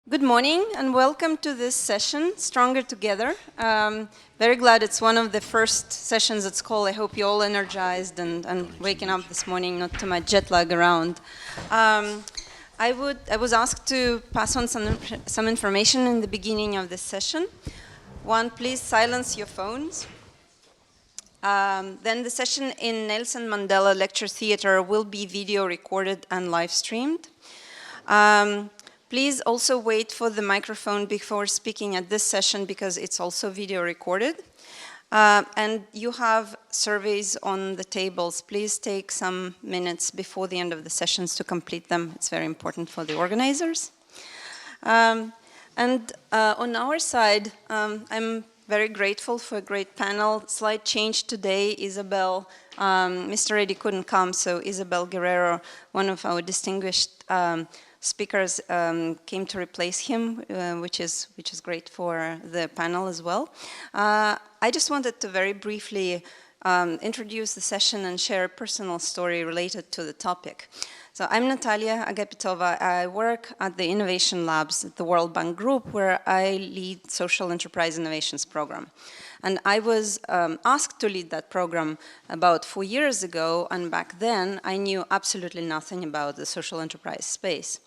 Good morning and welcome to this session, Stronger Together. Very glad it's one of the first sessions at Skoll. I hope you're all energized and waking up this morning, not too much jet lag around. I was asked to pass on some information in the beginning of this session. One, please silence your phones. Then the session in Nelson Mandela Lecture Theatre will be video recorded and live streamed. Please also wait for the microphone before speaking at this session because it's also video recorded. And you have surveys on the tables. Please take some minutes before the end of the sessions to complete them. It's very important for the organizers. On our side, I'm very grateful for a great panel. Slight change today. Isabel, Mr. Reddy couldn't come, so Isabel Guerrero, one of our distinguished speakers, came to replace him, which is great for the panel as well. I just wanted to very briefly introduce the session and share a personal story related to the topic. So I'm Natalia Agapitova. I work at the Innovation Labs at the World Bank Group, where I lead Social Enterprise Innovations Program. And I was asked to lead that program about 4 years ago, and back then I knew absolutely nothing about the social enterprise space.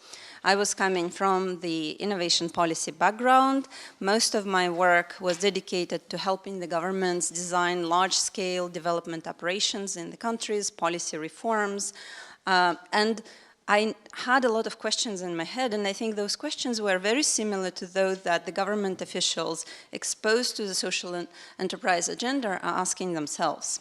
I was coming from the innovation policy background. Most of my work was dedicated to helping the governments design large-scale development operations in the countries, policy reforms, and I had a lot of questions in my head, and I think those questions were very similar to those that the government officials exposed to the social enterprise agenda are asking themselves.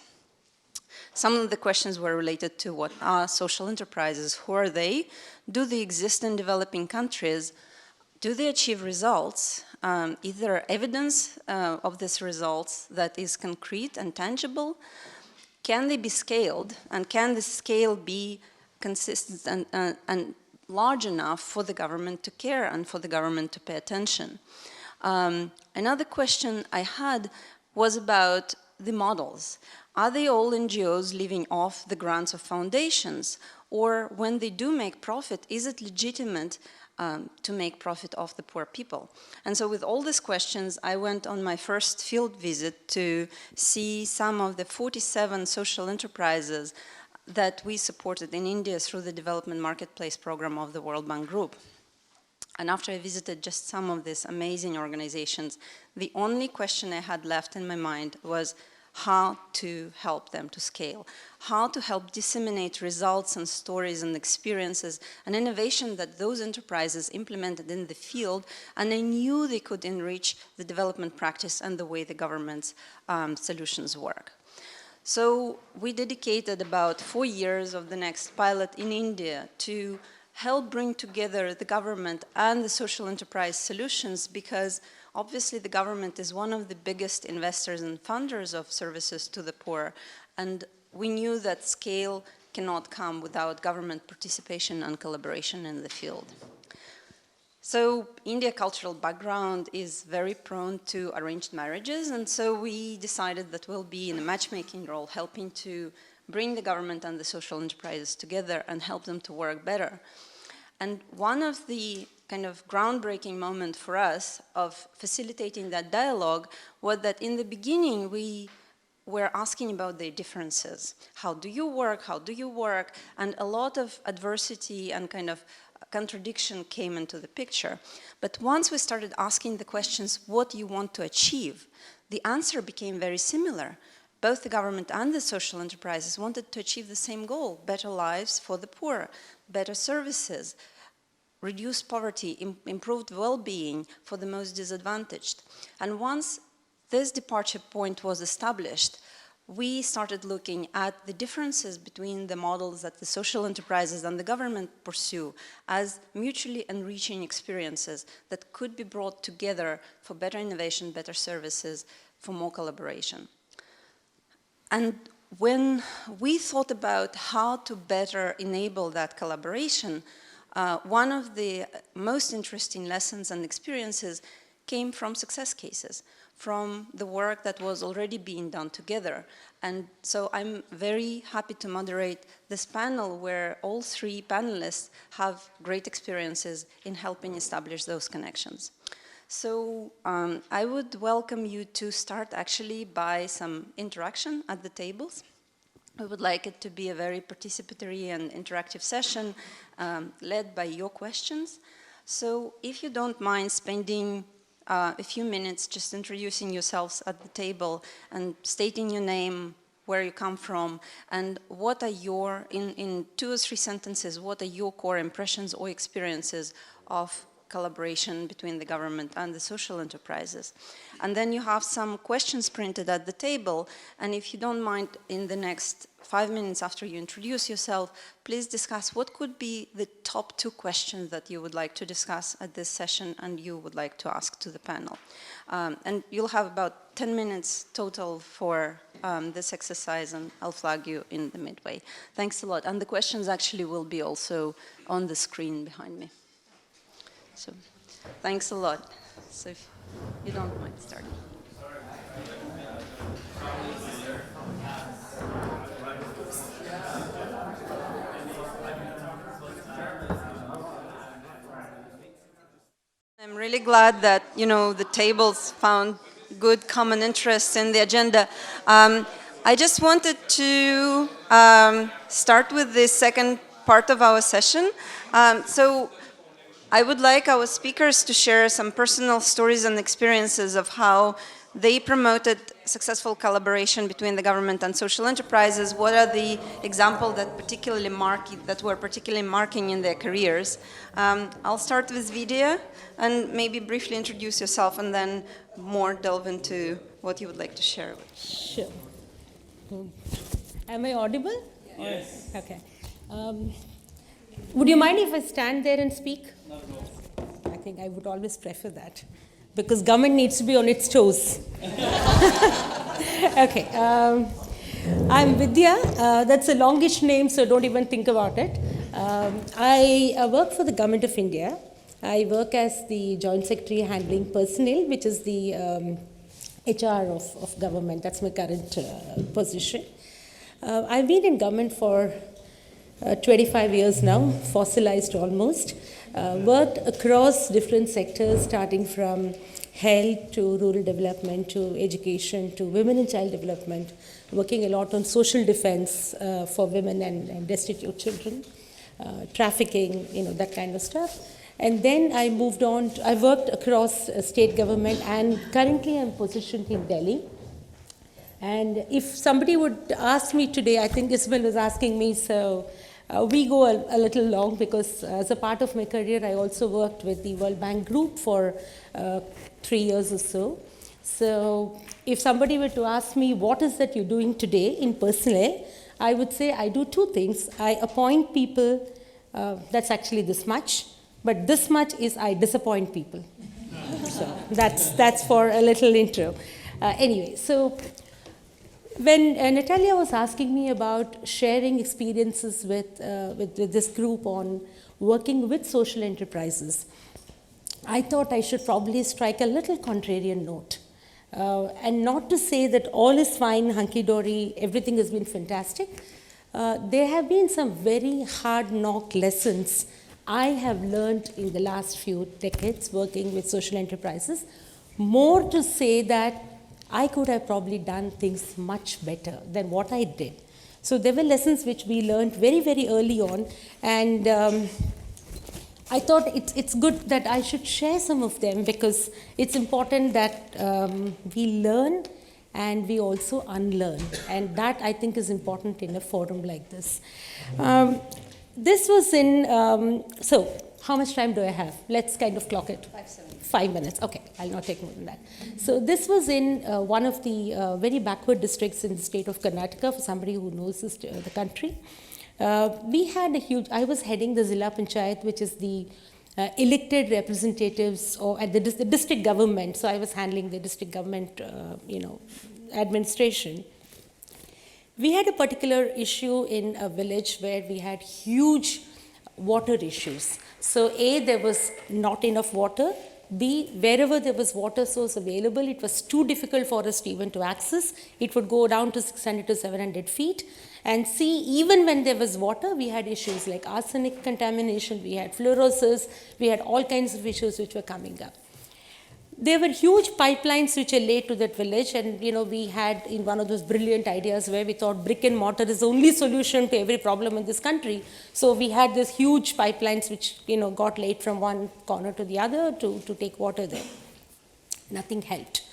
Some of the questions were related to what are social enterprises, who are they, do they exist in developing countries, do they achieve results, is there evidence of these results that is concrete and tangible, can they be scaled, and can the scale be consistent and large enough for the government to care and for the government to pay attention. Another question I had was about the models. Are they all NGOs living off the grants of foundations? Or when they do make profit, is it legitimate to make profit off the poor people? And so with all these questions, I went on my first field visit to see some of the 47 social enterprises that we supported in India through the Development Marketplace program of the World Bank Group. And after I visited just some of these amazing organizations, the only question I had left in my mind was how to help them to scale, how to help disseminate results and stories and experiences and innovation that those enterprises implemented in the field, and I knew they could enrich the development practice and the way the government's solutions work. So we dedicated about 4 years of the next pilot in India to help bring together the government and the social enterprise solutions, because obviously the government is one of the biggest investors and funders of services to the poor, and we knew that scale cannot come without government participation and collaboration in the field. So India's cultural background is very prone to arranged marriages, and so we decided that we'll be in a matchmaking role, helping to bring the government and the social enterprises together and help them to work better. And one of the kind of groundbreaking moment for us of facilitating that dialogue was that in the beginning we were asking about their differences. How do you work? How do you work? And a lot of adversity and kind of contradiction came into the picture. But once we started asking the questions, what do you want to achieve? The answer became very similar. Both the government and the social enterprises wanted to achieve the same goal: better lives for the poor, better services, reduced poverty, improved well-being for the most disadvantaged. And once this departure point was established, we started looking at the differences between the models that the social enterprises and the government pursue as mutually enriching experiences that could be brought together for better innovation, better services, for more collaboration. And when we thought about how to better enable that collaboration, one of the most interesting lessons and experiences came from success cases. from the work that was already being done together. And so I'm very happy to moderate this panel where all three panelists have great experiences in helping establish those connections. So I would welcome you to start actually by some interaction at the tables. I would like it to be a very participatory and interactive session led by your questions. So if you don't mind spending a few minutes just introducing yourselves at the table and stating your name, where you come from, and what are your, in 2 or 3 sentences, what are your core impressions or experiences of collaboration between the government and the social enterprises. And then you have some questions printed at the table, and if you don't mind, in the next 5 minutes after you introduce yourself, please discuss what could be the top 2 questions that you would like to discuss at this session and you would like to ask to the panel. And you'll have about 10 minutes total for this exercise, and I'll flag you in the midway. Thanks a lot. And the questions actually will be also on the screen behind me. So, thanks a lot. So, if you don't mind starting. I'm really glad that, the tables found good common interests in the agenda. I just wanted to start with the second part of our session. So I would like our speakers to share some personal stories and experiences of how they promoted successful collaboration between the government and social enterprises. What are the examples that were particularly marking in their careers? I'll start with Vidya, and maybe briefly introduce yourself, and then more delve into what you would like to share. Sure. Am I audible? Yes. Okay. Would you mind if I stand there and speak? No. I think I would always prefer that, because government needs to be on its toes. Okay. I'm Vidya. That's a longish name, so don't even think about it. I work for the Government of India. I work as the Joint Secretary handling personnel, which is the HR of government. That's my current position. I've been in government for 25 years now, fossilized almost. Worked across different sectors, starting from health to rural development to education to women and child development, working a lot on social defense for women and destitute children, trafficking, that kind of stuff. And then I moved on. I worked across state government, and currently I'm positioned in Delhi. And if somebody would ask me today, I think Ismail was asking me, so we go a little long, because as a part of my career, I also worked with the World Bank Group for 3 years or so. So if somebody were to ask me, what is that you're doing today in personnel, I would say I do 2 things. I appoint people, that's actually this much, but this much is I disappoint people. So that's for a little intro. Anyway, so when Natalia was asking me about sharing experiences with this group on working with social enterprises, I thought I should probably strike a little contrarian note. And not to say that all is fine, hunky-dory, everything has been fantastic. There have been some very hard-knock lessons I have learned in the last few decades working with social enterprises. More to say that I could have probably done things much better than what I did. So there were lessons which we learned very, very early on, and I thought it's good that I should share some of them, because it's important that we learn and we also unlearn, and that I think is important in a forum like this. This was in, so how much time do I have? Let's kind of clock it. 5 minutes. Okay, I'll not take more than that. So this was in one of the very backward districts in the state of Karnataka, for somebody who knows the country. We had a huge, I was heading the Zilla Panchayat, which is the elected representatives or at the district government. So I was handling the district government, administration. We had a particular issue in a village where we had huge water issues. So there was not enough water, B, wherever there was water source available, it was too difficult for us to even to access. It would go down to 600 to 700 feet. And C, even when there was water, we had issues like arsenic contamination, we had fluorosis, we had all kinds of issues which were coming up. There were huge pipelines which were laid to that village, and we had in one of those brilliant ideas where we thought brick and mortar is the only solution to every problem in this country. So we had these huge pipelines which got laid from one corner to the other to take water there. Nothing helped.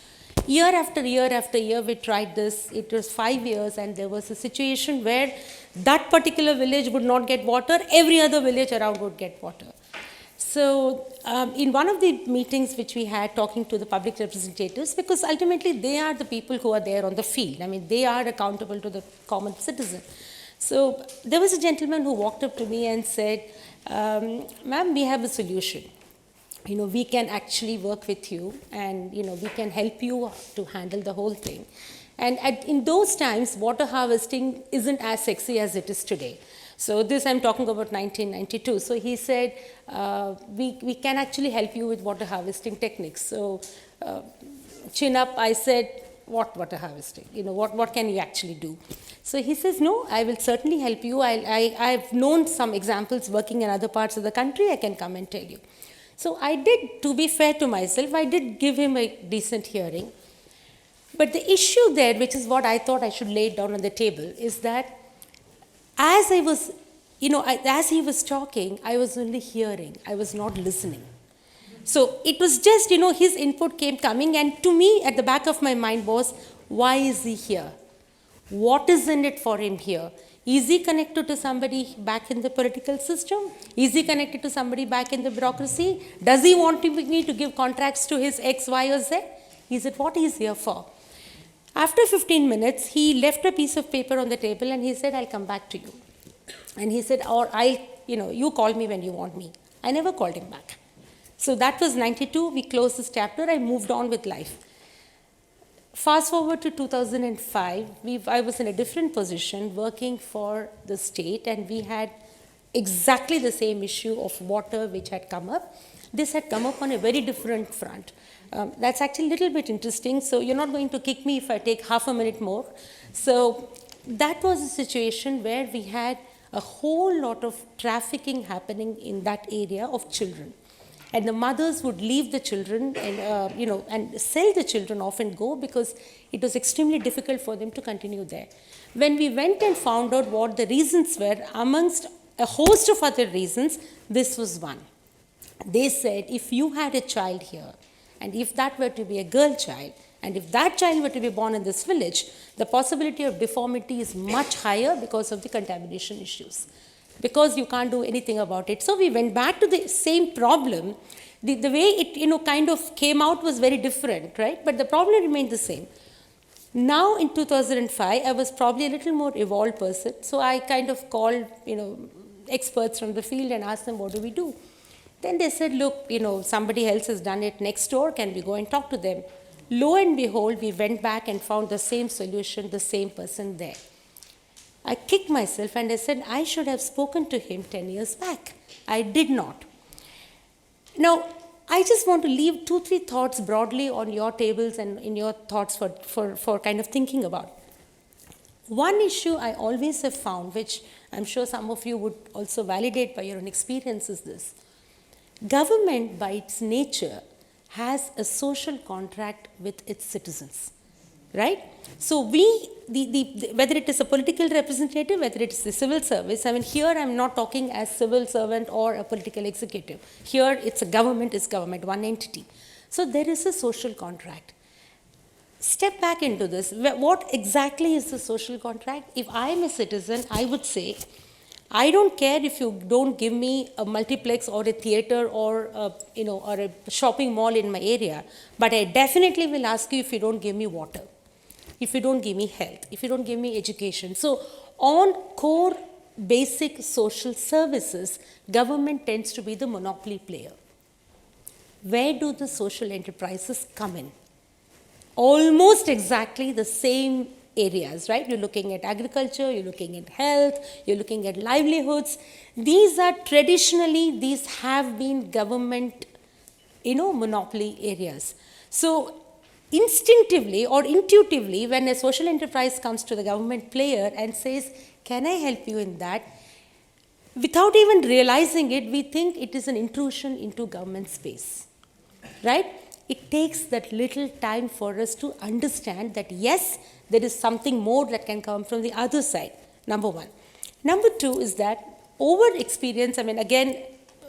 Year after year after year we tried this. It was 5 years, and there was a situation where that particular village would not get water, every other village around would get water. So in one of the meetings which we had talking to the public representatives, because ultimately they are the people who are there on the field. I mean, they are accountable to the common citizen. So there was a gentleman who walked up to me and said, ma'am, we have a solution. We can actually work with you, and we can help you to handle the whole thing. And in those times, water harvesting isn't as sexy as it is today. So this I'm talking about 1992. So he said, we can actually help you with water harvesting techniques. So chin up, I said, what water harvesting? What can you actually do? So he says, no, I will certainly help you. I've known some examples working in other parts of the country. I can come and tell you. So I did, to be fair to myself, I did give him a decent hearing. But the issue there, which is what I thought I should lay down on the table, is that as I was, as he was talking, I was only hearing. I was not listening. So it was just, his input coming, and to me, at the back of my mind was, why is he here? What is in it for him here? Is he connected to somebody back in the political system? Is he connected to somebody back in the bureaucracy? Does he want me to give contracts to his X, Y, or Z? Is it what he's here for? After 15 minutes, he left a piece of paper on the table and he said, I'll come back to you. And he said, or you call me when you want me. I never called him back. So that was 92. We closed this chapter. I moved on with life. Fast forward to 2005, I was in a different position working for the state, and we had exactly the same issue of water which had come up. This had come up on a very different front. That's actually a little bit interesting, so you're not going to kick me if I take half a minute more. So that was a situation where we had a whole lot of trafficking happening in that area of children. And the mothers would leave the children and, and sell the children off and go because it was extremely difficult for them to continue there. When we went and found out what the reasons were, amongst a host of other reasons, this was one. They said, if you had a child here, and if that were to be a girl child, and if that child were to be born in this village, the possibility of deformity is much higher because of the contamination issues, because you can't do anything about it. So we went back to the same problem. The way it kind of came out was very different, right? But the problem remained the same. Now in 2005, I was probably a little more evolved person, so I kind of called experts from the field and asked them, what do we do? Then they said, look, somebody else has done it next door, can we go and talk to them? Lo and behold, we went back and found the same solution, the same person there. I kicked myself and I said, I should have spoken to him 10 years back. I did not. Now, I just want to leave 2-3 thoughts broadly on your tables and in your thoughts for kind of thinking about. One issue I always have found, which I'm sure some of you would also validate by your own experience, is this. Government, by its nature, has a social contract with its citizens, right? So whether it is a political representative, whether it is the civil service, I mean, here I'm not talking as civil servant or a political executive. Here it's government, one entity. So there is a social contract. Step back into this. What exactly is the social contract? If I'm a citizen, I would say, I don't care if you don't give me a multiplex or a theater or a shopping mall in my area, but I definitely will ask you if you don't give me water, if you don't give me health, if you don't give me education. So on core basic social services, government tends to be the monopoly player. Where do the social enterprises come in? Almost exactly the same areas, right? You're looking at agriculture, you're looking at health, you're looking at livelihoods. These have been government monopoly areas. So instinctively or intuitively, when a social enterprise comes to the government player and says, can I help you in that? Without even realizing it, we think it is an intrusion into government space, right? It takes that little time for us to understand that, yes, there is something more that can come from the other side, number one. Number two is that over experience, again,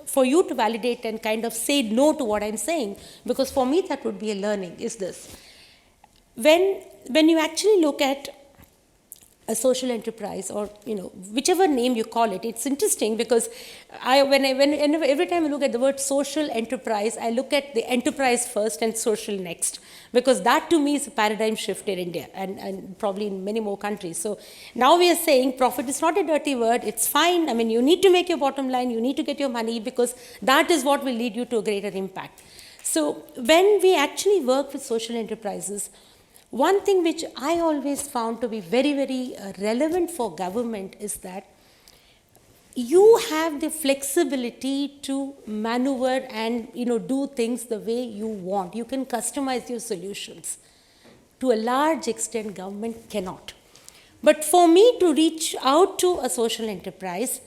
for you to validate and kind of say no to what I'm saying, because for me that would be a learning, is this. When you actually look at a social enterprise, or whichever name you call it, it's interesting because every time I look at the word social enterprise, I look at the enterprise first and social next, because that to me is a paradigm shift in India and probably in many more countries. So now we are saying profit is not a dirty word, it's fine. You need to make your bottom line, you need to get your money, because that is what will lead you to a greater impact. So when we actually work with social enterprises, one thing which I always found to be very, very relevant for government is that you have the flexibility to maneuver and do things the way you want. You can customize your solutions. To a large extent, government cannot. But for me to reach out to a social enterprise,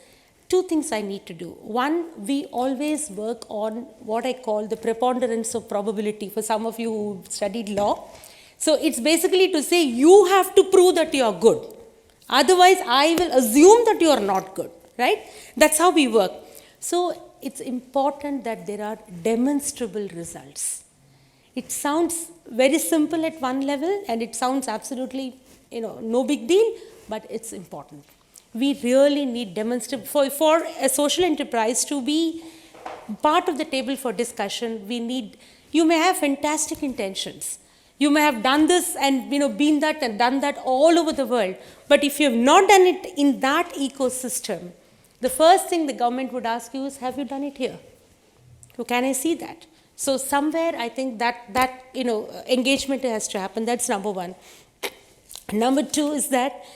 two things I need to do. One, we always work on what I call the preponderance of probability. For some of you who studied law, so it's basically to say you have to prove that you are good. Otherwise, I will assume that you are not good, right? That's how we work. So it's important that there are demonstrable results. It sounds very simple at one level, and it sounds absolutely, no big deal, but it's important. We really need demonstrable, for a social enterprise to be part of the table for discussion, you may have fantastic intentions. You may have done this and been that and done that all over the world. But if you have not done it in that ecosystem, the first thing the government would ask you is, have you done it here? So can I see that? So somewhere I think that engagement has to happen. That's number one. Number two is that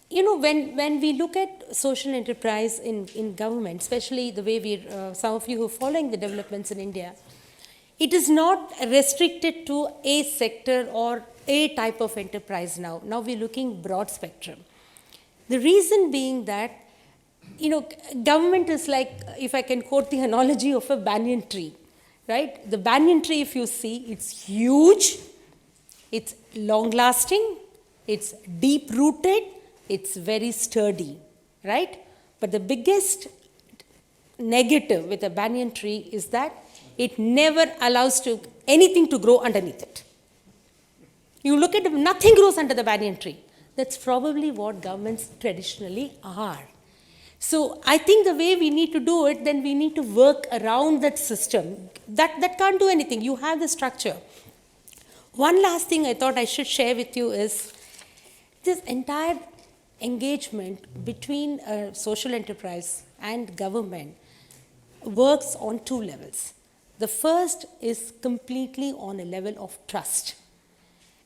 when we look at social enterprise in government, especially the way some of you who are following the developments in India, it is not restricted to a sector or a type of enterprise now. Now we're looking broad spectrum. The reason being that, government is like, if I can quote the analogy of a banyan tree, right? The banyan tree, if you see, it's huge, it's long-lasting, it's deep-rooted, it's very sturdy, right? But the biggest negative with a banyan tree is that it never allows anything to grow underneath it. You look at it, nothing grows under the banyan tree. That's probably what governments traditionally are. So I think the way we need to do it, then we need to work around that system. That can't do anything. You have the structure. One last thing I thought I should share with you is this entire engagement between a social enterprise and government works on two levels. The first is completely on a level of trust.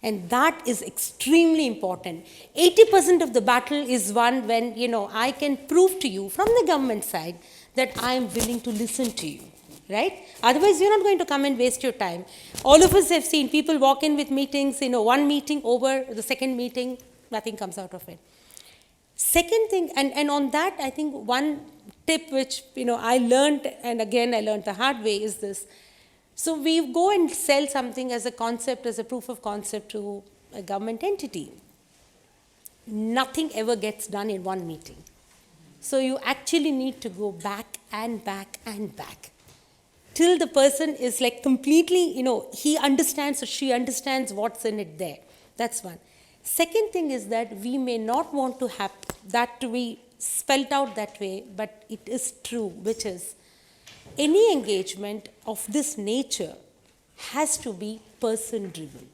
And that is extremely important. 80% of the battle is won when, I can prove to you from the government side that I am willing to listen to you, right? Otherwise, you're not going to come and waste your time. All of us have seen people walk in with meetings, one meeting over, the second meeting, nothing comes out of it. Second thing, and on that, I think one tip which, I learned, and again, I learned the hard way, is this. So we go and sell something as a concept, as a proof of concept to a government entity. Nothing ever gets done in one meeting. So you actually need to go back and back and back till the person is like completely, he understands or she understands what's in it there. That's one. Second thing is that we may not want to have that to be spelled out that way, but it is true, which is any engagement of this nature has to be person-driven.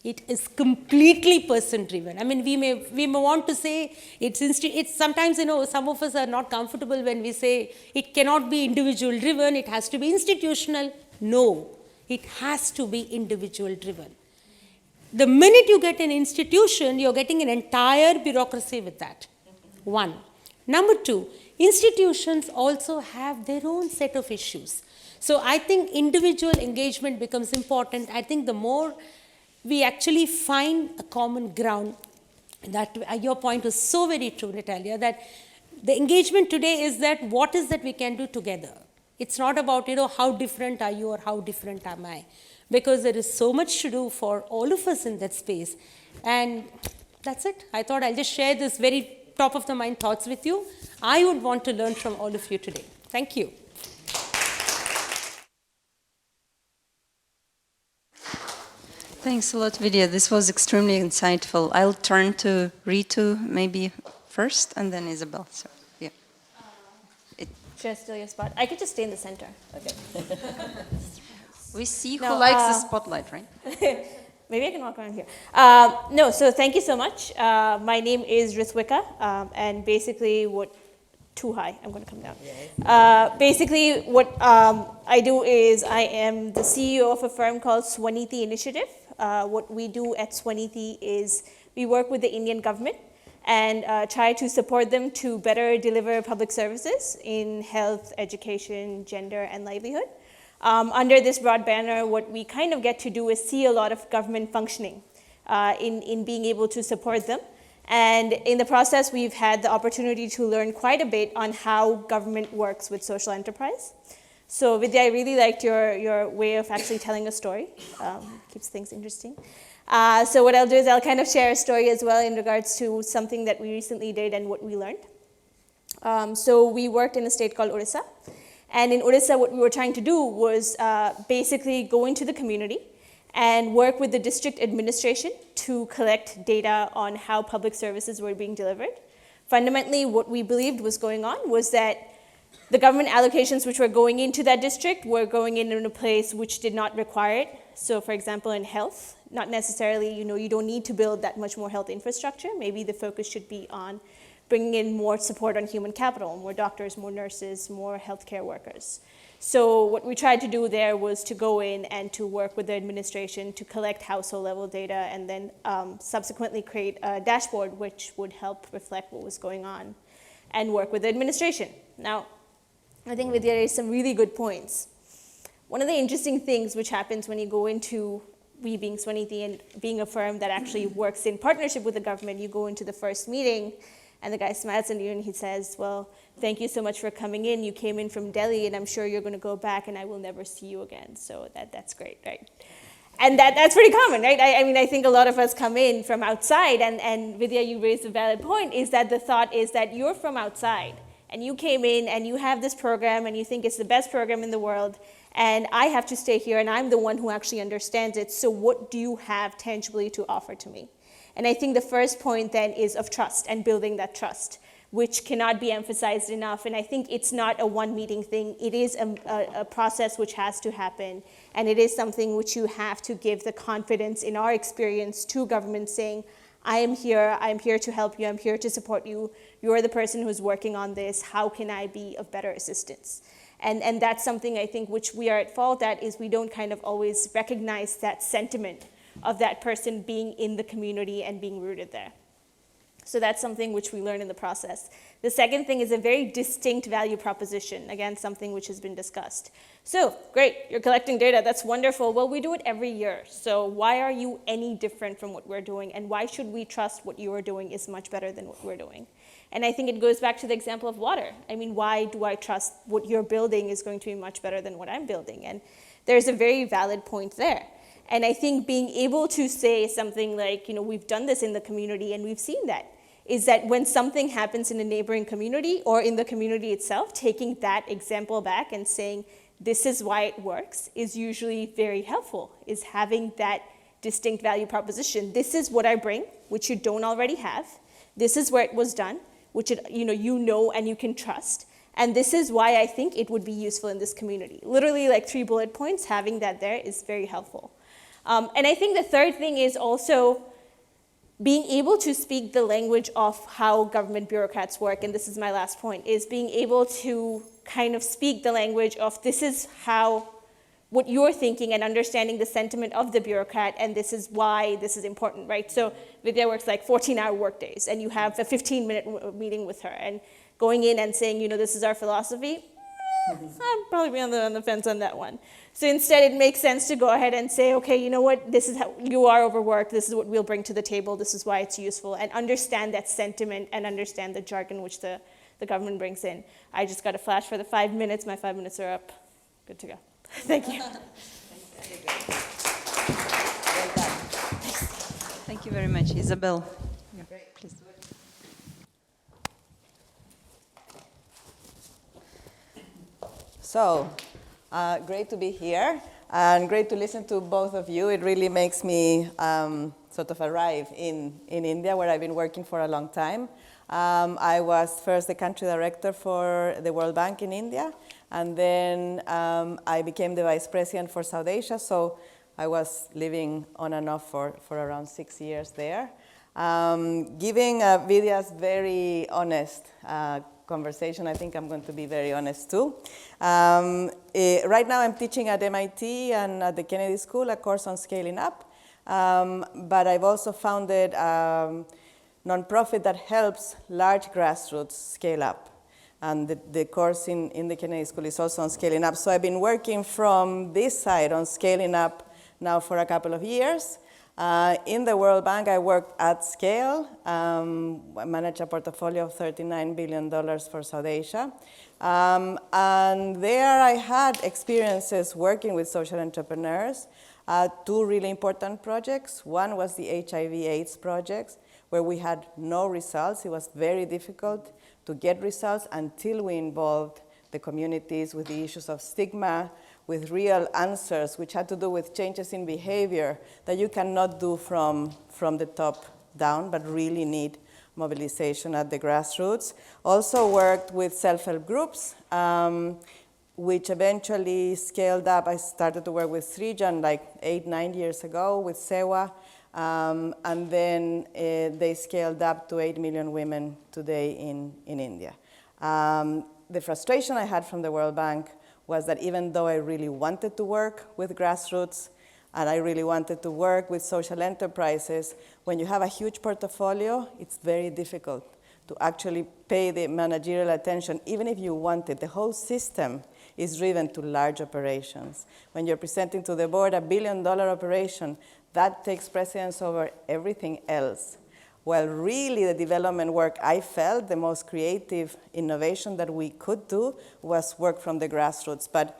It is completely person-driven. We may want to say it's sometimes, some of us are not comfortable when we say it cannot be individual-driven, it has to be institutional. No, it has to be individual-driven. The minute you get an institution, you're getting an entire bureaucracy with that. One. Number two, institutions also have their own set of issues. So I think individual engagement becomes important. I think the more we actually find a common ground, that your point was so very true, Natalia, that the engagement today is that what is that we can do together. It's not about, how different are you or how different am I, because there is so much to do for all of us in that space. And that's it. I thought I'll just share this very top of the mind thoughts with you. I would want to learn from all of you today. Thank you. Thanks a lot, Vidya. This was extremely insightful. I'll turn to Ritu maybe first, and then Isabel. So, yeah. Should I steal your spot? I could just stay in the center. Okay. We see who likes the spotlight, right? Maybe I can walk around here. No, so thank you so much. My name is Ritwika, and basically too high, I'm going to come down. Basically, what I do is I am the CEO of a firm called Swaniti Initiative. What we do at Swaniti is we work with the Indian government and try to support them to better deliver public services in health, education, gender, and livelihood. Under this broad banner, what we kind of get to do is see a lot of government functioning in being able to support them. And in the process, we've had the opportunity to learn quite a bit on how government works with social enterprise. So Vidya, I really liked your way of actually telling a story. Keeps things interesting. So what I'll do is I'll kind of share a story as well in regards to something that we recently did and what we learned. So we worked in a state called Odisha. And in Odisha, what we were trying to do was basically go into the community and work with the district administration to collect data on how public services were being delivered. Fundamentally, what we believed was going on was that the government allocations which were going into that district were going in a place which did not require it. So for example, in health, not necessarily, you don't need to build that much more health infrastructure. Maybe the focus should be on bringing in more support on human capital, more doctors, more nurses, more healthcare workers. So what we tried to do there was to go in and to work with the administration to collect household level data and then subsequently create a dashboard which would help reflect what was going on and work with the administration. Now, I think Vidya raised some really good points. One of the interesting things which happens when you go into, we being Swaniti and being a firm that actually works in partnership with the government, you go into the first meeting and the guy smiles at you and he says, well, thank you so much for coming in. You came in from Delhi and I'm sure you're going to go back and I will never see you again. So that's great, right? And that's pretty common, right? I mean, I think a lot of us come in from outside and Vidya, you raised a valid point, is that the thought is that you're from outside and you came in and you have this program and you think it's the best program in the world and I have to stay here and I'm the one who actually understands it. So what do you have tangibly to offer to me? And I think the first point then is of trust and building that trust, which cannot be emphasized enough. And I think it's not a one meeting thing. It is a process which has to happen. And it is something which you have to give the confidence in our experience to government saying, I'm here to help you, I'm here to support you. You're the person who's working on this. How can I be of better assistance? And that's something I think which we are at fault at is we don't kind of always recognize that sentiment of that person being in the community and being rooted there. So that's something which we learn in the process. The second thing is a very distinct value proposition. Again, something which has been discussed. So, great, you're collecting data, that's wonderful. Well, we do it every year. So why are you any different from what we're doing? And why should we trust what you are doing is much better than what we're doing? And I think it goes back to the example of water. I mean, why do I trust what you're building is going to be much better than what I'm building? And there's a very valid point there. And I think being able to say something like, we've done this in the community and we've seen that, is that when something happens in a neighboring community or in the community itself, taking that example back and saying, this is why it works, is usually very helpful, is having that distinct value proposition. This is what I bring, which you don't already have. This is where it was done, which you know and you can trust. And this is why I think it would be useful in this community. Literally like 3 bullet points, having that there is very helpful. And I think the third thing is also being able to speak the language of how government bureaucrats work, and this is my last point, is being able to kind of speak the language of this is how, what you're thinking and understanding the sentiment of the bureaucrat, and this is why this is important, right? So Vidya works like 14-hour workdays, and you have a 15-minute meeting with her, and going in and saying, this is our philosophy, I'm probably on the fence on that one. So instead, it makes sense to go ahead and say, okay, you know what, this is how you are overworked, this is what we'll bring to the table, this is why it's useful, and understand that sentiment and understand the jargon which the government brings in. I just got a flash for the 5 minutes. My 5 minutes are up. Good to go. Thank you. Thank you very much. Isabel. Please. So, great to be here and great to listen to both of you. It really makes me sort of arrive in India, where I've been working for a long time. I was first the country director for the World Bank in India, and then I became the vice president for South Asia, so I was living on and off for around 6 years there. Giving Vidya's very honest conversation, I think I'm going to be very honest too. Right now I'm teaching at MIT and at the Kennedy School a course on scaling up, but I've also founded a nonprofit that helps large grassroots scale up. And the course in the Kennedy School is also on scaling up. So I've been working from this side on scaling up now for a couple of years. In the World Bank, I worked at scale. I managed a portfolio of $39 billion for South Asia. And there I had experiences working with social entrepreneurs. Two really important projects. One was the HIV/AIDS projects, where we had no results. It was very difficult to get results until we involved the communities with the issues of stigma, with real answers, which had to do with changes in behavior that you cannot do from the top down, but really need mobilization at the grassroots. Also worked with self-help groups, which eventually scaled up. I started to work with Srijan like 8-9 years ago with Sewa, and then they scaled up to 8 million women today in India. The frustration I had from the World Bank was that even though I really wanted to work with grassroots and I really wanted to work with social enterprises, when you have a huge portfolio, it's very difficult to actually pay the managerial attention, even if you want it. The whole system is driven to large operations. When you're presenting to the board a $1 billion operation, that takes precedence over everything else. Well, really the development work I felt, the most creative innovation that we could do was work from the grassroots. But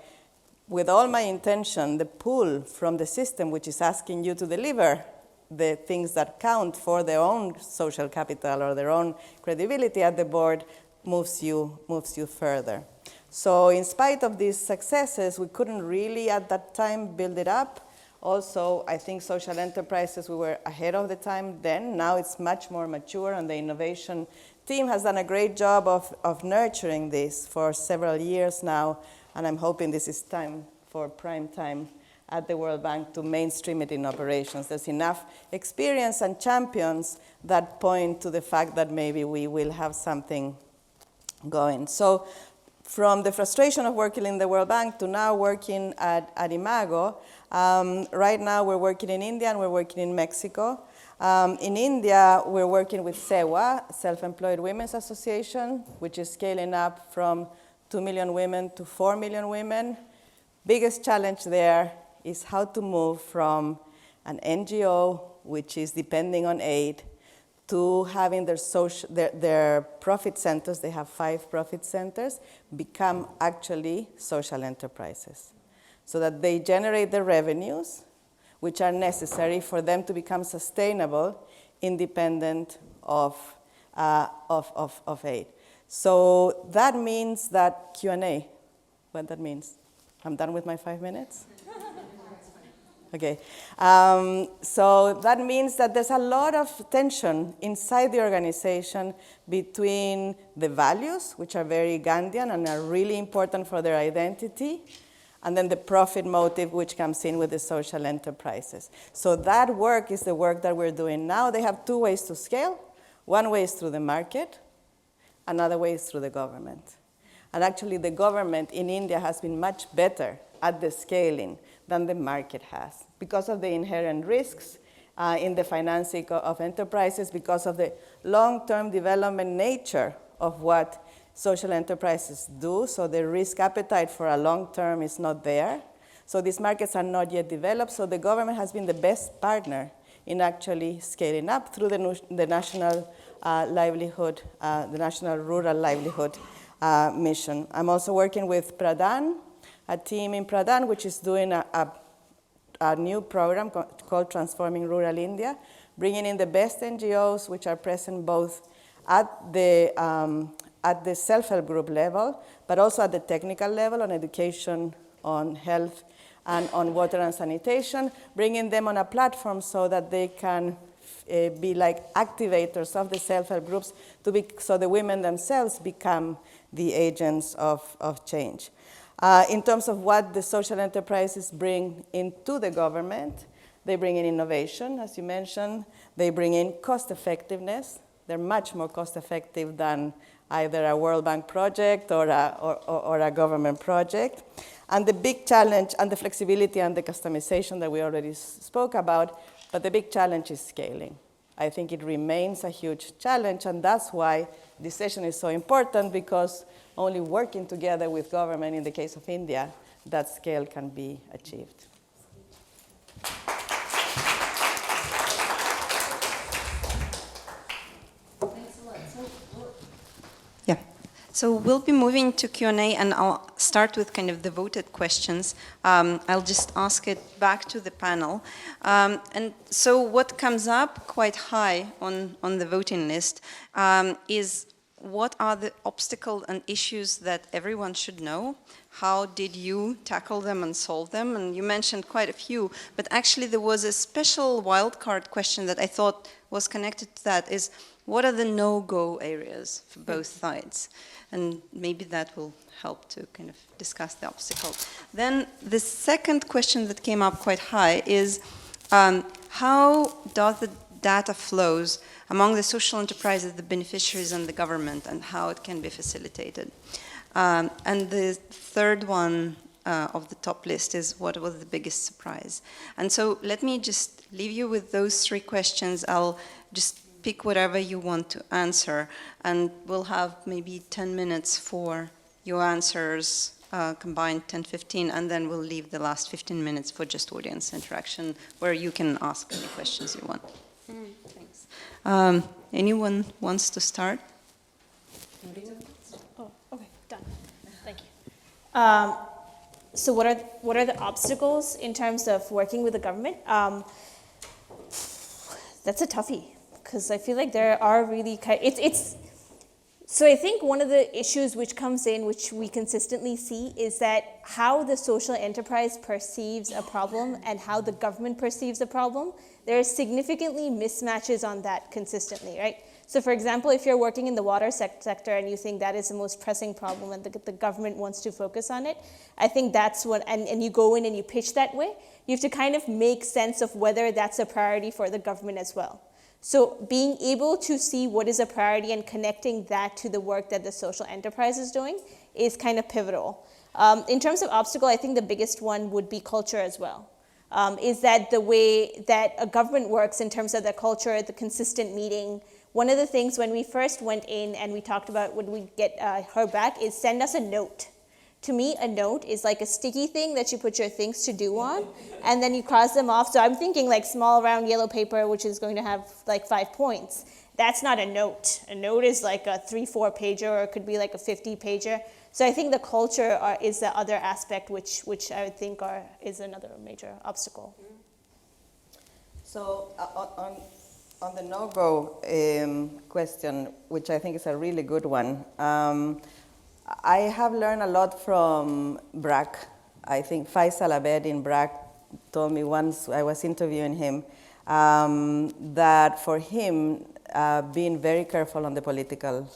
with all my intention, the pull from the system, which is asking you to deliver the things that count for their own social capital or their own credibility at the board, moves you further. So in spite of these successes, we couldn't really at that time build it up. Also, I think social enterprises, we were ahead of the time then. Now it's much more mature, and the innovation team has done a great job of nurturing this for several years now, and I'm hoping this is time for prime time at the World Bank to mainstream it in operations. There's enough experience and champions that point to the fact that maybe we will have something going. So from the frustration of working in the World Bank to now working at Imago, right now we're working in India and we're working in Mexico. In India, we're working with SEWA, Self-Employed Women's Association, which is scaling up from 2 million women to 4 million women. Biggest challenge there is how to move from an NGO, which is depending on aid, to having their profit centers, they have 5 profit centers, become actually social enterprises, so that they generate the revenues which are necessary for them to become sustainable, independent of aid. So that means that Q&A, what that means? I'm done with my 5 minutes? Okay, so that means that there's a lot of tension inside the organization between the values, which are very Gandhian and are really important for their identity, and then the profit motive, which comes in with the social enterprises. So that work is the work that we're doing now. They have 2 ways to scale. One way is through the market, another way is through the government. And actually, the government in India has been much better at the scaling than the market has, because of the inherent risks in the financing of enterprises, because of the long-term development nature of what social enterprises do, so the risk appetite for a long term is not there. So these markets are not yet developed, so the government has been the best partner in actually scaling up through the national livelihood, the national rural livelihood mission. I'm also working with Pradhan, a team in Pradhan, which is doing a new program called Transforming Rural India, bringing in the best NGOs, which are present both at the self-help group level, but also at the technical level on education, on health, and on water and sanitation, bringing them on a platform so that they can be like activators of the self-help groups so the women themselves become the agents of change. In terms of what the social enterprises bring into the government, they bring in innovation, as you mentioned. They bring in cost effectiveness. They're much more cost effective than either a World Bank project or a government project. And the big challenge, and the flexibility and the customization that we already spoke about, but the big challenge is scaling. I think it remains a huge challenge, and that's why this session is so important, because only working together with government, in the case of India, that scale can be achieved. So we'll be moving to Q&A, and I'll start with kind of the voted questions. I'll just ask it back to the panel. And so what comes up quite high on the voting list is what are the obstacles and issues that everyone should know? How did you tackle them and solve them? And you mentioned quite a few, but actually there was a special wildcard question that I thought was connected to that, is what are the no-go areas for both sides? And maybe that will help to kind of discuss the obstacle. Then the second question that came up quite high is how does the data flows among the social enterprises, the beneficiaries, and the government, and how it can be facilitated. And the third one of the top list is what was the biggest surprise. And so let me just leave you with those three questions. I'll just pick whatever you want to answer, and we'll have maybe 10 minutes for your answers, combined 10-15, and then we'll leave the last 15 minutes for just audience interaction, where you can ask any questions you want. Thanks. Anyone wants to start? Oh, okay, done. Thank you. So what are the obstacles in terms of working with the government? That's a toughie, because I feel like there are really so I think one of the issues which comes in, which we consistently see, is that how the social enterprise perceives a problem and how the government perceives a problem, there are significantly mismatches on that consistently, right? So for example, if you're working in the water sector and you think that is the most pressing problem and the government wants to focus on it, I think that's what, and you go in and you pitch that way, you have to kind of make sense of whether that's a priority for the government as well. So being able to see what is a priority and connecting that to the work that the social enterprise is doing is kind of pivotal. In terms of obstacle, I think the biggest one would be culture as well. Is that the way that a government works in terms of the culture, the consistent meeting. One of the things when we first went in and we talked about when we get her back is send us a note. To me, a note is like a sticky thing that you put your things to do on, and then you cross them off. So I'm thinking like small round yellow paper, which is going to have like 5 points. That's not a note. A note is like a 3-4 pager, or it could be like a 50 pager. So I think the culture is the other aspect, which I would think is another major obstacle. So on the no-go question, which I think is a really good one, I have learned a lot from BRAC. I think Faisal Abed in BRAC told me once, I was interviewing him, that for him, being very careful on the political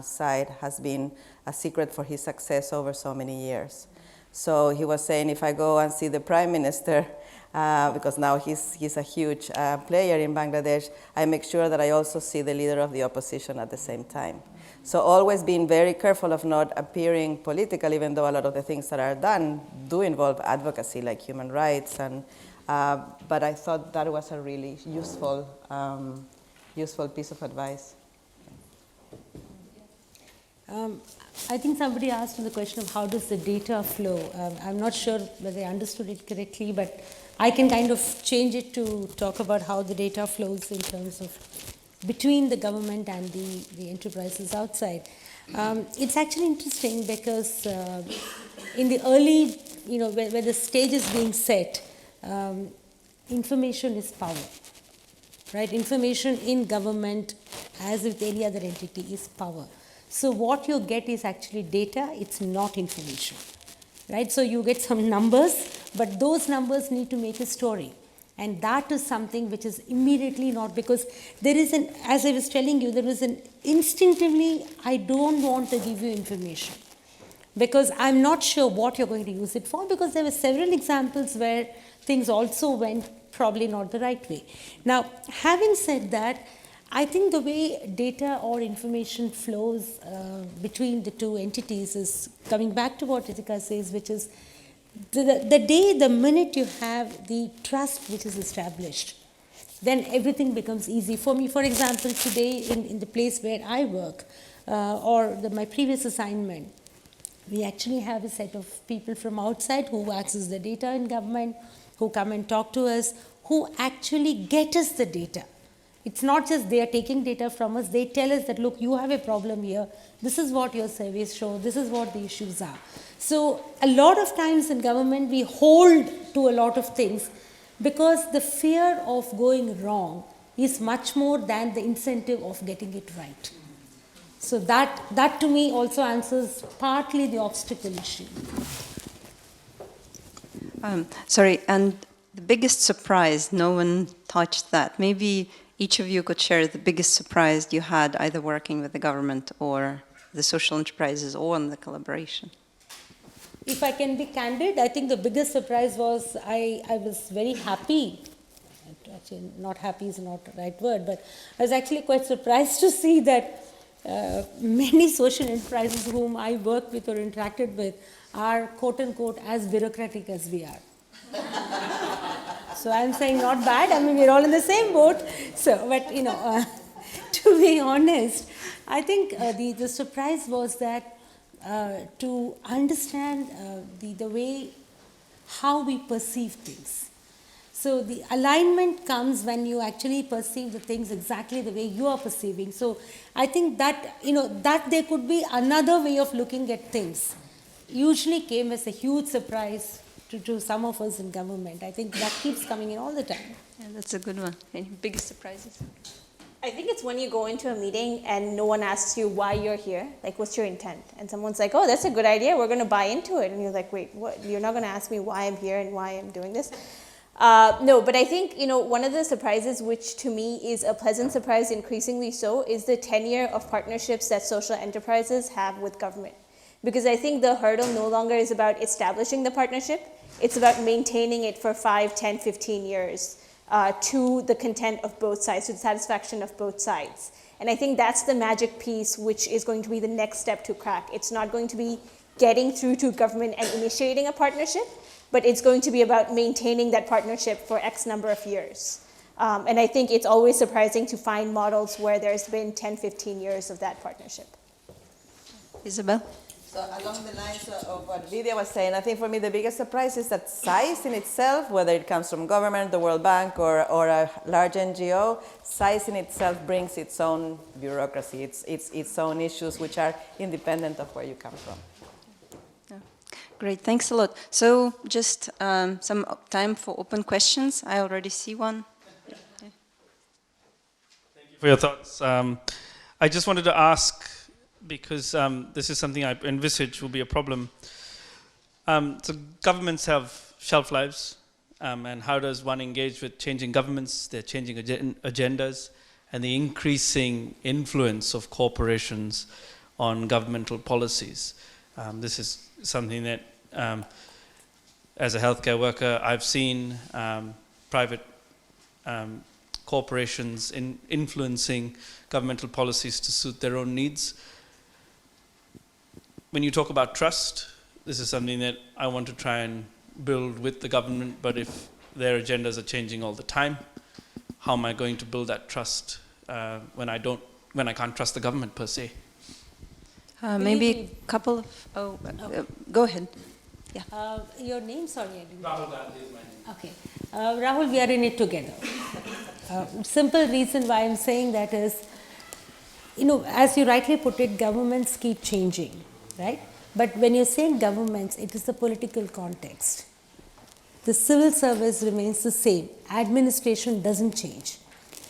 side has been a secret for his success over so many years. So he was saying, if I go and see the Prime Minister, because now he's a huge player in Bangladesh, I make sure that I also see the leader of the opposition at the same time. So always being very careful of not appearing political, even though a lot of the things that are done do involve advocacy, like human rights. And but I thought that was a really useful piece of advice. I think somebody asked the question of how does the data flow. I'm not sure whether I understood it correctly, but I can kind of change it to talk about how the data flows in terms of between the government and the enterprises outside. It's actually interesting because in the early, where the stage is being set, information is power, right? Information in government, as with any other entity, is power. So what you get is actually data, it's not information, right? So you get some numbers, but those numbers need to make a story. And that is something which is immediately not, because there is as I was telling you, there is instinctively, I don't want to give you information because I'm not sure what you're going to use it for, because there were several examples where things also went probably not the right way. Now, having said that, I think the way data or information flows between the two entities is coming back to what Ritika says, which is the minute you have the trust which is established, then everything becomes easy. For me, for example, today in the place where I work or my previous assignment, we actually have a set of people from outside who access the data in government, who come and talk to us, who actually get us the data. It's not just they are taking data from us, they tell us that, look, you have a problem here, this is what your surveys show, this is what the issues are. So a lot of times in government we hold to a lot of things because the fear of going wrong is much more than the incentive of getting it right. So that to me also answers partly the obstacle issue. Sorry, and the biggest surprise, no one touched that. Maybe each of you could share the biggest surprise you had either working with the government or the social enterprises or in the collaboration. If I can be candid, I think the biggest surprise was I was very happy. Actually, not happy is not the right word, but I was actually quite surprised to see that many social enterprises whom I work with or interacted with are quote unquote as bureaucratic as we are. So I'm saying not bad, I mean we're all in the same boat. So, but to be honest, I think the surprise was that to understand the way how we perceive things. So the alignment comes when you actually perceive the things exactly the way you are perceiving. So I think that, that there could be another way of looking at things usually came as a huge surprise to some of us in government. I think that keeps coming in all the time. Yeah, that's a good one. Any biggest surprises? I think it's when you go into a meeting and no one asks you why you're here, like what's your intent? And someone's like, oh, that's a good idea, we're going to buy into it. And you're like, wait, what? You're not going to ask me why I'm here and why I'm doing this? No, but I think, one of the surprises, which to me is a pleasant surprise, increasingly so, is the tenure of partnerships that social enterprises have with government. Because I think the hurdle no longer is about establishing the partnership, it's about maintaining it for 5, 10, 15 years to the content of both sides, to the satisfaction of both sides. And I think that's the magic piece which is going to be the next step to crack. It's not going to be getting through to government and initiating a partnership, but it's going to be about maintaining that partnership for X number of years. And I think it's always surprising to find models where there's been 10, 15 years of that partnership. Isabel? So along the lines of what Vidya was saying, I think for me the biggest surprise is that size in itself, whether it comes from government, the World Bank, or a large NGO, size in itself brings its own bureaucracy, its own issues which are independent of where you come from. Yeah. Great, thanks a lot. So just some time for open questions. I already see one. Yeah. Thank you for your thoughts. I just wanted to ask, because this is something I envisage will be a problem. So governments have shelf lives, and how does one engage with changing governments, their changing agendas, and the increasing influence of corporations on governmental policies? This is something that, as a healthcare worker, I've seen private corporations influencing governmental policies to suit their own needs. When you talk about trust, this is something that I want to try and build with the government, but if their agendas are changing all the time, how am I going to build that trust when I can't trust the government per se? Maybe a couple of, go ahead. Your name, sorry, I didn't. Rahul Gandhi is my name. Okay. Rahul, we are in it together. Simple reason why I'm saying that is, as you rightly put it, governments keep changing, right? But when you're saying governments, it is the political context. The civil service remains the same. Administration doesn't change.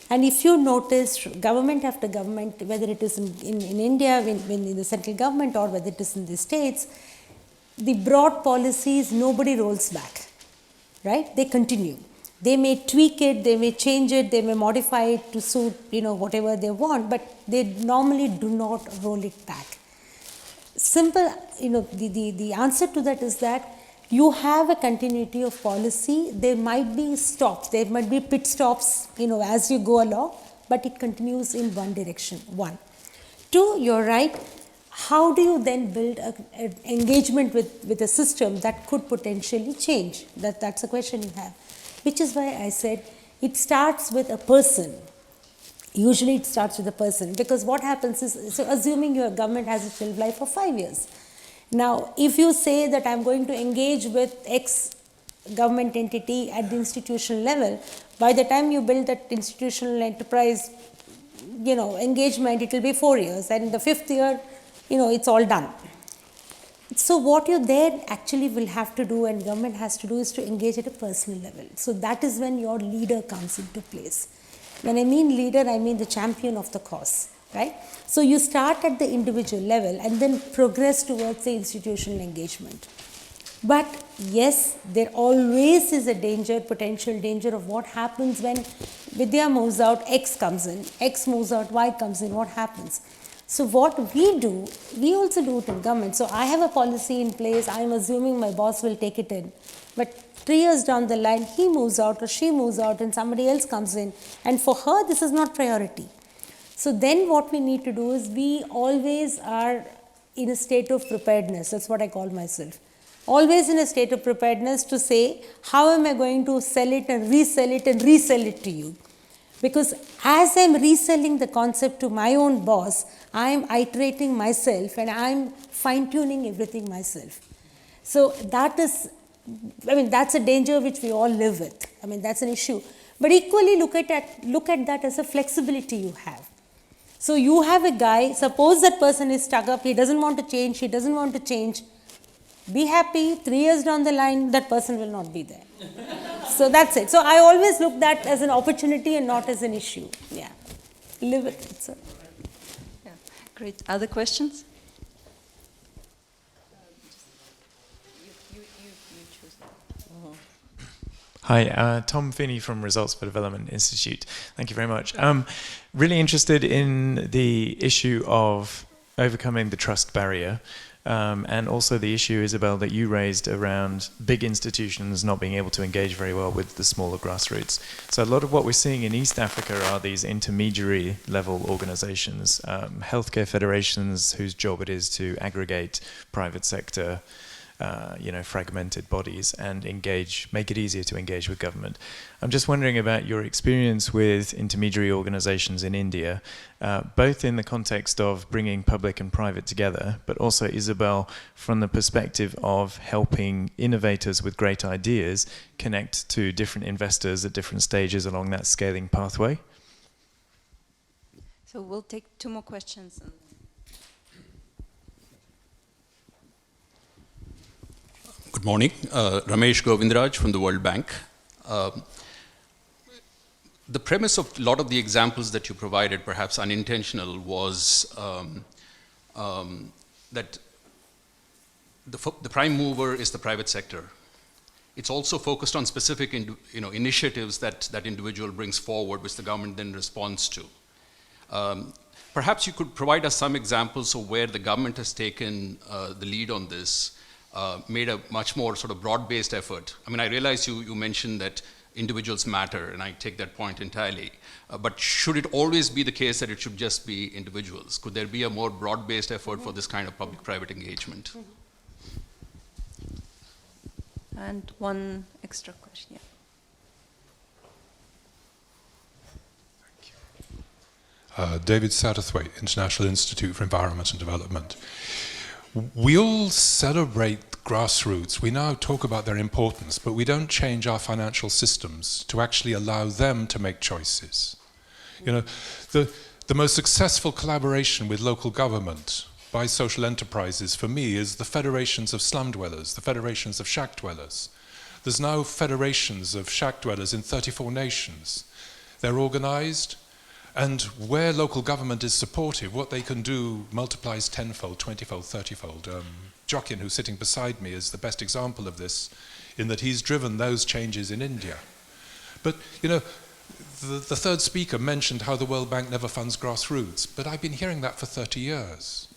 And if you notice, government after government, whether it is in India, in the central government, or whether it is in the states, the broad policies, nobody rolls back, right? They continue. They may tweak it, they may change it, they may modify it to suit, whatever they want, but they normally do not roll it back. Simple, the answer to that is that you have a continuity of policy. There might be stops, there might be pit stops, as you go along, but it continues in one direction, one. Two, you're right. How do you then build an engagement with a system that could potentially change? That's a question you have. Which is why I said it starts with a person. Usually it starts with a person, because what happens is, so assuming your government has a shelf life of 5 years. Now, if you say that I'm going to engage with X government entity at the institutional level, by the time you build that institutional enterprise, engagement, it will be 4 years, and in the 5th year, it's all done. So what you then actually will have to do, and government has to do, is to engage at a personal level. So that is when your leader comes into place. When I mean leader, I mean the champion of the cause, right? So you start at the individual level and then progress towards the institutional engagement. But yes, there always is a danger, potential danger of what happens when Vidya moves out, X comes in, X moves out, Y comes in, what happens? So what we do, we also do it in government. So I have a policy in place, I'm assuming my boss will take it in. But 3 years down the line, he moves out or she moves out and somebody else comes in. And for her, this is not priority. So then what we need to do is, we always are in a state of preparedness. That's what I call myself. Always in a state of preparedness to say, how am I going to sell it and resell it and resell it to you? Because as I'm reselling the concept to my own boss, I'm iterating myself and I'm fine-tuning everything myself. So that is, that's a danger which we all live with. That's an issue. But equally look at that as a flexibility you have. So you have a guy, suppose that person is stuck up, he doesn't want to change, he doesn't want to change. Be happy, 3 years down the line, that person will not be there. So that's it. So I always look that as an opportunity and not as an issue. Yeah. Live with it, sir. Yeah. Great. Other questions? You choose. Hi, Tom Finney from Results for Development Institute. Thank you very much. Really interested in the issue of overcoming the trust barrier. And also the issue, Isabel, that you raised around big institutions not being able to engage very well with the smaller grassroots. So a lot of what we're seeing in East Africa are these intermediary level organizations, healthcare federations whose job it is to aggregate private sector, fragmented bodies and make it easier to engage with government. I'm just wondering about your experience with intermediary organizations in India, both in the context of bringing public and private together, but also, Isabel, from the perspective of helping innovators with great ideas connect to different investors at different stages along that scaling pathway. So we'll take 2 more questions. Good morning. Ramesh Govindraj from the World Bank. The premise of a lot of the examples that you provided, perhaps unintentional, was that the prime mover is the private sector. It's also focused on specific initiatives that individual brings forward, which the government then responds to. Perhaps you could provide us some examples of where the government has taken the lead on this, made a much more sort of broad-based effort. I realize you mentioned that individuals matter, and I take that point entirely. But should it always be the case that it should just be individuals? Could there be a more broad-based effort for this kind of public-private engagement? And one extra question. Yeah. David Satterthwaite, International Institute for Environment and Development. We all celebrate grassroots. We now talk about their importance, but we don't change our financial systems to actually allow them to make choices. You know, the most successful collaboration with local government by social enterprises for me is the federations of slum dwellers, the federations of shack dwellers. There's now federations of shack dwellers in 34 nations. They're organized, and where local government is supportive, what they can do multiplies tenfold, 20-fold, 30-fold. Jokin, who's sitting beside me, is the best example of this, in that he's driven those changes in India. But, you know, the third speaker mentioned how the World Bank never funds grassroots, but I've been hearing that for 30 years.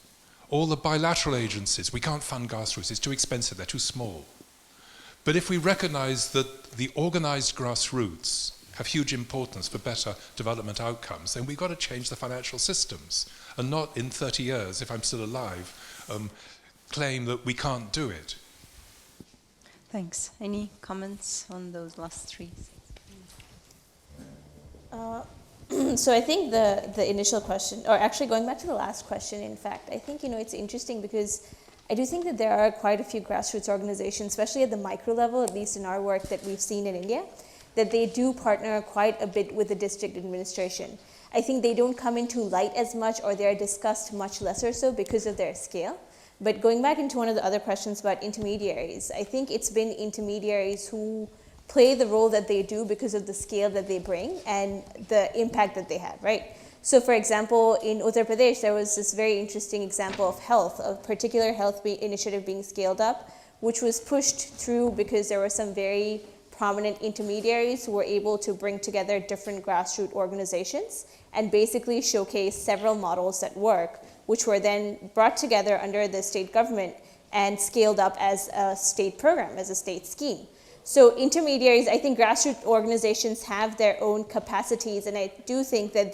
All the bilateral agencies, we can't fund grassroots, it's too expensive, they're too small. But if we recognize that the organized grassroots have huge importance for better development outcomes, then we've got to change the financial systems and not in 30 years, if I'm still alive, claim that we can't do it. Thanks. Any comments on those last three? So I think the initial question, or actually going back to the last question, in fact, I think, it's interesting because I do think that there are quite a few grassroots organizations, especially at the micro level, at least in our work that we've seen in India, that they do partner quite a bit with the district administration. I think they don't come into light as much, or they're discussed much lesser so because of their scale. But going back into one of the other questions about intermediaries, I think it's been intermediaries who play the role that they do because of the scale that they bring and the impact that they have, right? So for example, in Uttar Pradesh, there was this very interesting example of health, a particular health initiative being scaled up, which was pushed through because there were some very prominent intermediaries who were able to bring together different grassroots organizations and basically showcase several models that work, which were then brought together under the state government and scaled up as a state program, as a state scheme. So intermediaries, I think grassroots organizations have their own capacities, and I do think that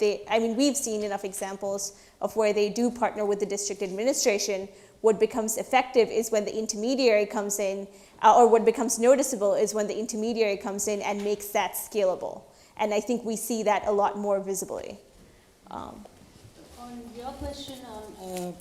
we've seen enough examples of where they do partner with the district administration. What becomes effective is when the intermediary comes in, or what becomes noticeable is when the intermediary comes in and makes that scalable. And I think we see that a lot more visibly. On your question on,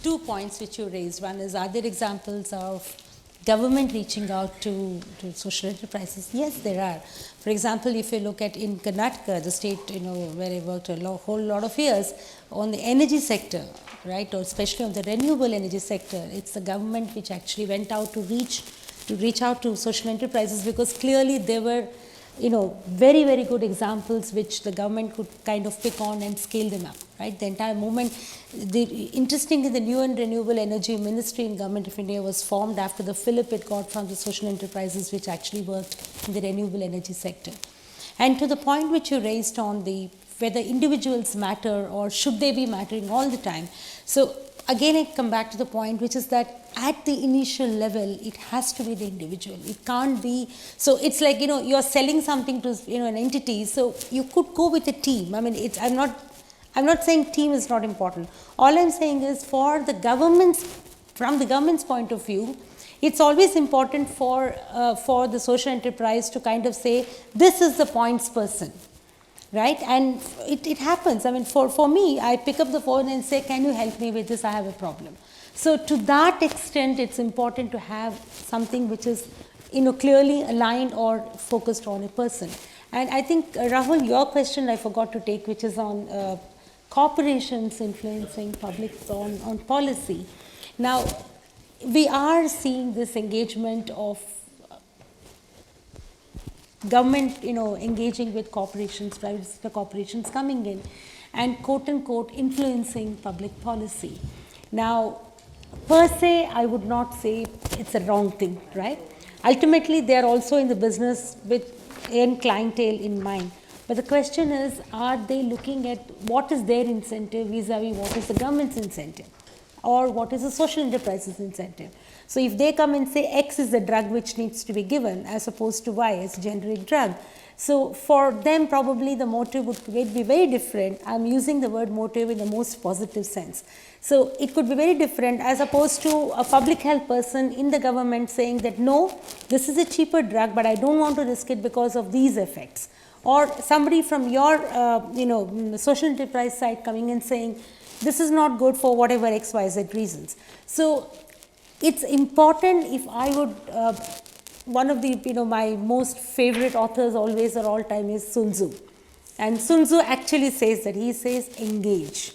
two points which you raised. One is, are there examples of government reaching out to social enterprises? Yes, there are. For example, if you look at in Karnataka, the state, where I worked a whole lot of years, on the energy sector, right, or especially on the renewable energy sector, it's the government which actually went out to reach out to social enterprises, because clearly there were, very, very good examples which the government could kind of pick on and scale them up, right? The entire movement, interestingly, the new and renewable energy ministry in Government of India was formed after the fillip it got from the social enterprises which actually worked in the renewable energy sector. And to the point which you raised on whether individuals matter or should they be mattering all the time. So again, I come back to the point, which is that at the initial level, it has to be the individual. It can't be, so it's like, you're selling something to, an entity, so you could go with a team. I'm not saying team is not important. All I'm saying is from the government's point of view, it's always important for the social enterprise to kind of say, this is the points person. Right? And it happens. For me, I pick up the phone and say, can you help me with this? I have a problem. So to that extent, it's important to have something which is, clearly aligned or focused on a person. And I think, Rahul, your question I forgot to take, which is on corporations influencing public on policy. Now, we are seeing this engagement of government, engaging with corporations, private sector corporations coming in and quote unquote influencing public policy. Now, per se, I would not say it's a wrong thing, right? Ultimately, they are also in the business with end clientele in mind. But the question is, are they looking at what is their incentive vis-a-vis what is the government's incentive, or what is the social enterprise's incentive? So if they come and say X is the drug which needs to be given as opposed to Y as a generic drug, so for them probably the motive would be very different. I'm using the word motive in the most positive sense. So it could be very different as opposed to a public health person in the government saying that no, this is a cheaper drug, but I don't want to risk it because of these effects. or somebody from your social enterprise side coming and saying this is not good for whatever XYZ reasons. So it's important. If I would, one of the my most favorite authors always or all time is Sun Tzu, and Sun Tzu actually says that, he says engage.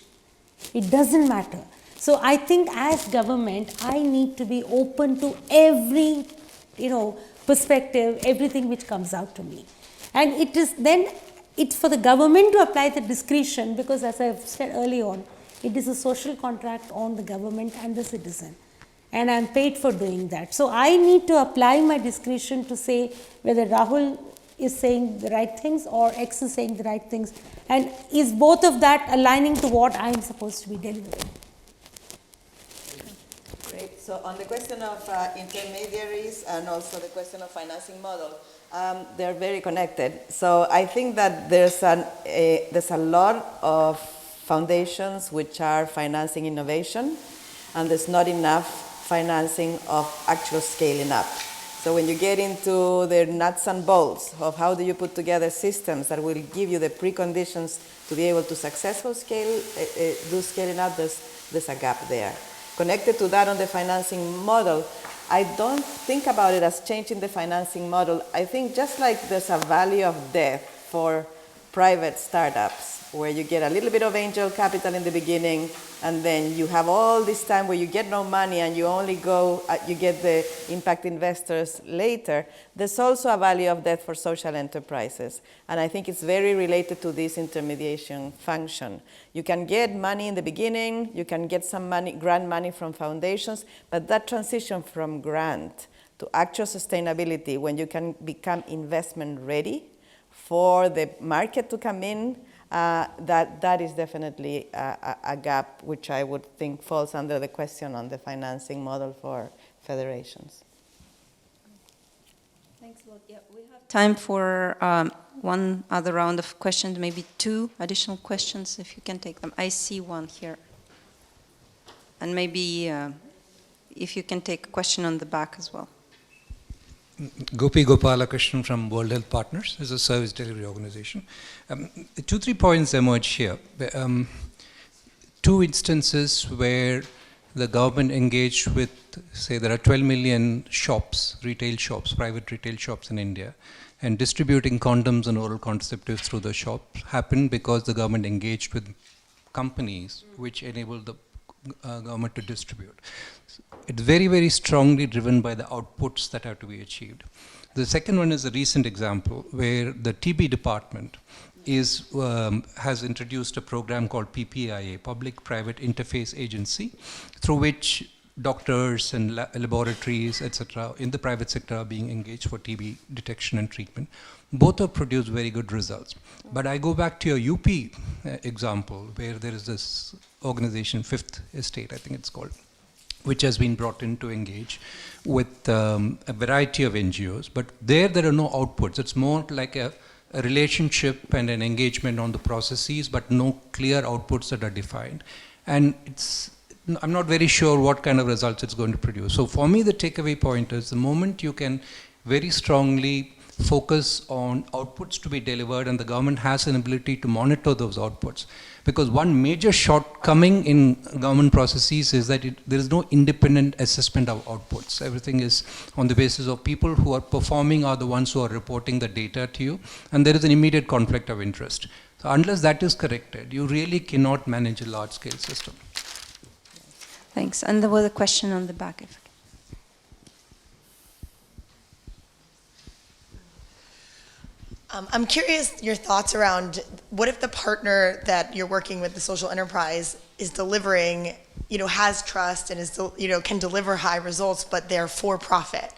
It doesn't matter. So I think as government, I need to be open to every perspective, everything which comes out to me, and it is then it's for the government to apply the discretion, because as I've said early on, it is a social contract on the government and the citizen, and I'm paid for doing that. So I need to apply my discretion to say whether Rahul is saying the right things or X is saying the right things, and is both of that aligning to what I'm supposed to be delivering. Great. So on the question of intermediaries and also the question of financing model, they're very connected. So I think that there's a lot of foundations which are financing innovation, and there's not enough financing of actual scaling up. So when you get into the nuts and bolts of how do you put together systems that will give you the preconditions to be able to successfully do scaling up, there's a gap there. Connected to that on the financing model, I don't think about it as changing the financing model. I think just like there's a value of death for private startups, where you get a little bit of angel capital in the beginning, and then you have all this time where you get no money and you only you get the impact investors later. There's also a value of death for social enterprises. And I think it's very related to this intermediation function. You can get money in the beginning, you can get some money, grant money from foundations, but that transition from grant to actual sustainability, when you can become investment ready for the market to come in, that is definitely a gap which I would think falls under the question on the financing model for federations. Thanks a lot. Yeah, we have time for one other round of questions, maybe two additional questions, if you can take them. I see one here. And maybe if you can take a question on the back as well. Gopi Gopalakrishnan from World Health Partners is a service delivery organization. 2-3 points emerge here. Two instances where the government engaged with, say, there are 12 million shops, retail shops, private retail shops in India, and distributing condoms and oral contraceptives through the shops happened because the government engaged with companies which enabled the government to distribute. It's very, very strongly driven by the outputs that have to be achieved. The second one is a recent example where the TB department has introduced a program called PPIA, Public-Private Interface Agency, through which doctors and laboratories, etc., in the private sector are being engaged for TB detection and treatment. Both have produced very good results. But I go back to your UP example, where there is this organization, Fifth Estate, I think it's called, which has been brought in to engage with a variety of NGOs. But there are no outputs. It's more like a relationship and an engagement on the processes, but no clear outputs that are defined. And I'm not very sure what kind of results it's going to produce. So for me, the takeaway point is the moment you can very strongly focus on outputs to be delivered, and the government has an ability to monitor those outputs. Because one major shortcoming in government processes is that there is no independent assessment of outputs. Everything is on the basis of people who are performing are the ones who are reporting the data to you, and there is an immediate conflict of interest. So unless that is corrected, you really cannot manage a large-scale system. Thanks. And there was a question on the back. I'm curious your thoughts around what if the partner that you're working with, the social enterprise, is delivering, has trust and is, can deliver high results, but they're for profit.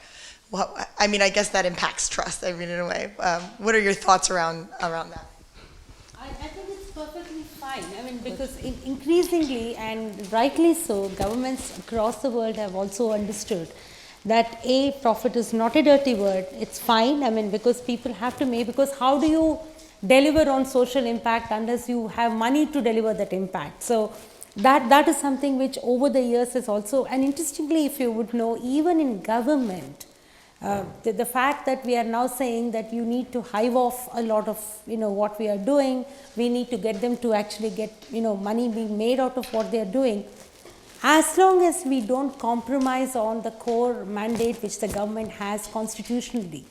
Well, I mean, I guess that impacts trust. I mean, in a way, what are your thoughts around that? I think it's perfectly fine. I mean, because increasingly and rightly so, governments across the world have also understood that profit is not a dirty word. It's fine. I mean, because people have to make, because how do you deliver on social impact unless you have money to deliver that impact? So that is something which over the years is also, and interestingly, if you would know, even in government, The fact that we are now saying that you need to hive off a lot of what we are doing, we need to get them to actually get money being made out of what they are doing, as long as we don't compromise on the core mandate which the government has constitutionally,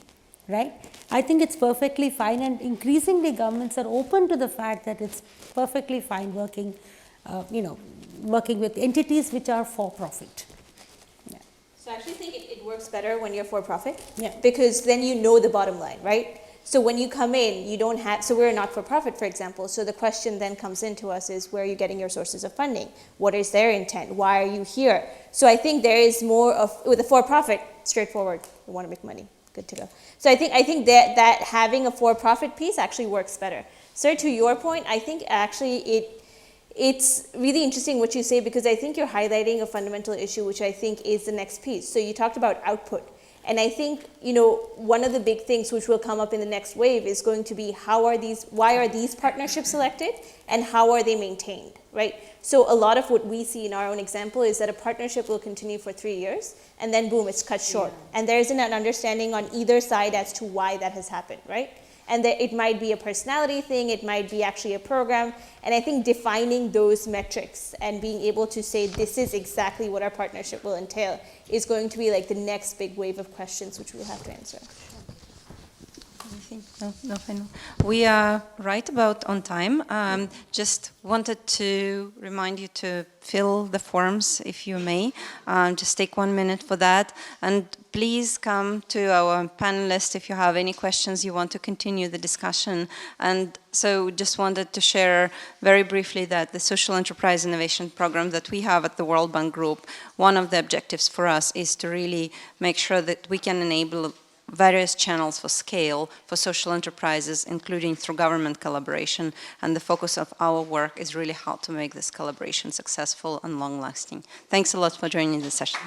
right? I think it's perfectly fine, and increasingly governments are open to the fact that it's perfectly fine working, working with entities which are for profit. So I actually think it works better when you're for profit, Yeah. because then you know the bottom line, right? So when you come in, you don't have, so we're not for profit, for example, so the question then comes into us is, where are you getting your sources of funding? What is their intent? Why are you here? So I think there is more of, with a for-profit, straightforward, we want to make money, good to go. So I think that having a for-profit piece actually works better. Sir, to your point, I think actually it's really interesting what you say, because I think you're highlighting a fundamental issue, which I think is the next piece. So you talked about output. And I think, one of the big things which will come up in the next wave is going to be why are these partnerships selected, and how are they maintained, right? So a lot of what we see in our own example is that a partnership will continue for 3 years, and then boom, it's cut short. Yeah. And there isn't an understanding on either side as to why that has happened, right? And it might be a personality thing, it might be actually a program, and I think defining those metrics and being able to say this is exactly what our partnership will entail is going to be like the next big wave of questions which we'll have to answer. No, final. We are right about on time. Just wanted to remind you to fill the forms if you may. Just take 1 minute for that. And please come to our panelists if you have any questions, you want to continue the discussion. And so just wanted to share very briefly that the Social Enterprise Innovation Program that we have at the World Bank Group, one of the objectives for us is to really make sure that we can enable various channels for scale for social enterprises, including through government collaboration. And the focus of our work is really how to make this collaboration successful and long-lasting. Thanks a lot for joining the session.